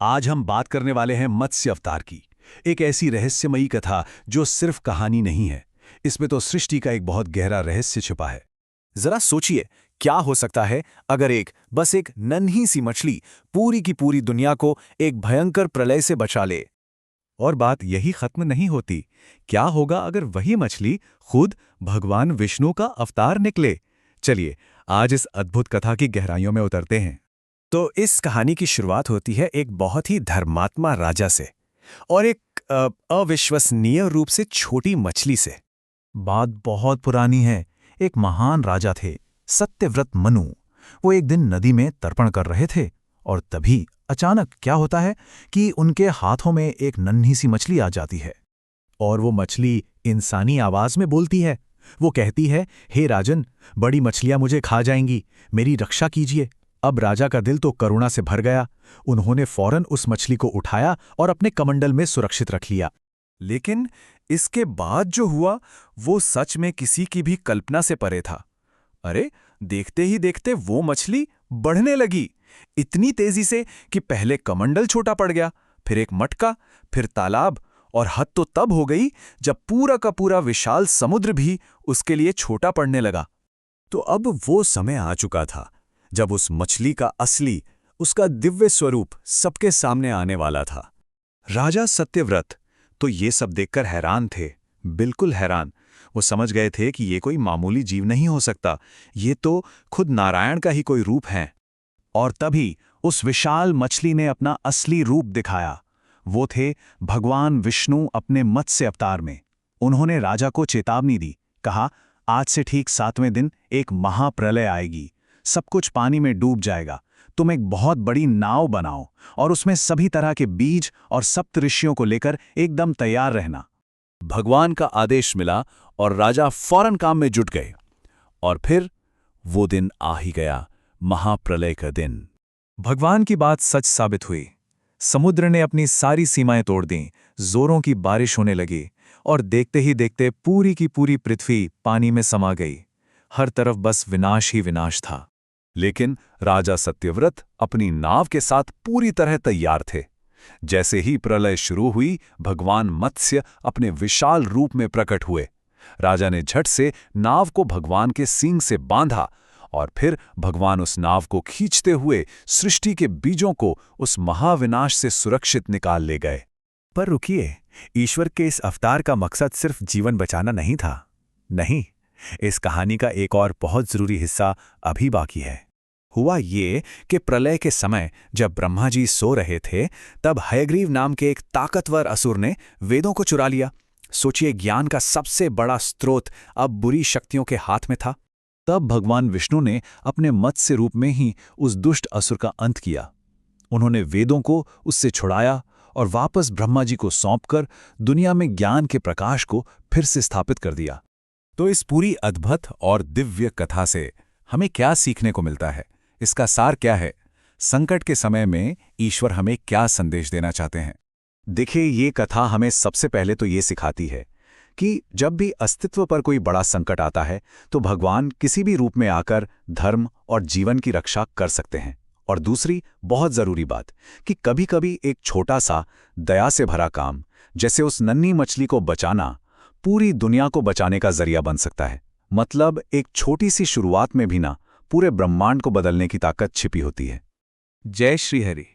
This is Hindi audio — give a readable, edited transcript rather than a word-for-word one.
आज हम बात करने वाले हैं मत्स्य अवतार की। एक ऐसी रहस्यमयी कथा जो सिर्फ कहानी नहीं है, इसमें तो सृष्टि का एक बहुत गहरा रहस्य छिपा है। जरा सोचिए, क्या हो सकता है अगर बस एक नन्ही सी मछली पूरी की पूरी दुनिया को एक भयंकर प्रलय से बचा ले। और बात यही खत्म नहीं होती। क्या होगा अगर वही मछली खुद भगवान विष्णु का अवतार निकले? चलिए आज इस अद्भुत कथा की गहराइयों में उतरते हैं। तो इस कहानी की शुरुआत होती है एक बहुत ही धर्मात्मा राजा से और एक अविश्वसनीय रूप से छोटी मछली से। बात बहुत पुरानी है। एक महान राजा थे, सत्यव्रत मनु। वो एक दिन नदी में तर्पण कर रहे थे और तभी अचानक क्या होता है कि उनके हाथों में एक नन्ही सी मछली आ जाती है। और वो मछली इंसानी आवाज में बोलती है। वो कहती है, हे राजन, बड़ी मछलियां मुझे खा जाएंगी, मेरी रक्षा कीजिए। अब राजा का दिल तो करुणा से भर गया। उन्होंने फौरन उस मछली को उठाया और अपने कमंडल में सुरक्षित रख लिया। लेकिन इसके बाद जो हुआ वो सच में किसी की भी कल्पना से परे था। अरे, देखते ही देखते वो मछली बढ़ने लगी, इतनी तेजी से कि पहले कमंडल छोटा पड़ गया, फिर एक मटका, फिर तालाब, और हद तो तब हो गई जब पूरा का पूरा विशाल समुद्र भी उसके लिए छोटा पड़ने लगा। तो अब वो समय आ चुका था जब उस मछली का असली, उसका दिव्य स्वरूप सबके सामने आने वाला था। राजा सत्यव्रत तो ये सब देखकर हैरान थे, बिल्कुल हैरान। वो समझ गए थे कि ये कोई मामूली जीव नहीं हो सकता, ये तो खुद नारायण का ही कोई रूप है। और तभी उस विशाल मछली ने अपना असली रूप दिखाया। वो थे भगवान विष्णु अपने मत्स्य अवतार में। उन्होंने राजा को चेतावनी दी, कहा, आज से ठीक 7वें दिन एक महाप्रलय आएगी, सब कुछ पानी में डूब जाएगा। तुम एक बहुत बड़ी नाव बनाओ और उसमें सभी तरह के बीज और सप्त ऋषियों को लेकर एकदम तैयार रहना। भगवान का आदेश मिला और राजा फौरन काम में जुट गए। और फिर वो दिन आ ही गया, महाप्रलय का दिन। भगवान की बात सच साबित हुई। समुद्र ने अपनी सारी सीमाएं तोड़ दीं, जोरों की बारिश होने लगी और देखते ही देखते पूरी की पूरी पृथ्वी पानी में समा गई। हर तरफ बस विनाश ही विनाश था। लेकिन राजा सत्यव्रत अपनी नाव के साथ पूरी तरह तैयार थे। जैसे ही प्रलय शुरू हुई, भगवान मत्स्य अपने विशाल रूप में प्रकट हुए। राजा ने झट से नाव को भगवान के सींग से बांधा और फिर भगवान उस नाव को खींचते हुए सृष्टि के बीजों को उस महाविनाश से सुरक्षित निकाल ले गए। पर रुकिए, ईश्वर के इस अवतार का मकसद सिर्फ जीवन बचाना नहीं था। नहीं, इस कहानी का एक और बहुत जरूरी हिस्सा अभी बाकी है। हुआ ये कि प्रलय के समय जब ब्रह्मा जी सो रहे थे, तब हयग्रीव नाम के एक ताकतवर असुर ने वेदों को चुरा लिया। सोचिए, ज्ञान का सबसे बड़ा स्रोत अब बुरी शक्तियों के हाथ में था। तब भगवान विष्णु ने अपने मत्स्य रूप में ही उस दुष्ट असुर का अंत किया। उन्होंने वेदों को उससे छुड़ाया और वापस ब्रह्मा जी को सौंपकर दुनिया में ज्ञान के प्रकाश को फिर से स्थापित कर दिया। तो इस पूरी अद्भुत और दिव्य कथा से हमें क्या सीखने को मिलता है? इसका सार क्या है? संकट के समय में ईश्वर हमें क्या संदेश देना चाहते हैं? देखिए, ये कथा हमें सबसे पहले तो ये सिखाती है कि जब भी अस्तित्व पर कोई बड़ा संकट आता है तो भगवान किसी भी रूप में आकर धर्म और जीवन की रक्षा कर सकते हैं। और दूसरी बहुत जरूरी बात कि कभी-कभी एक छोटा सा दया से भरा काम, जैसे उस नन्ही मछली को बचाना, पूरी दुनिया को बचाने का जरिया बन सकता है। मतलब एक छोटी सी शुरुआत में भी ना पूरे ब्रह्मांड को बदलने की ताकत छिपी होती है। जय श्री हरि।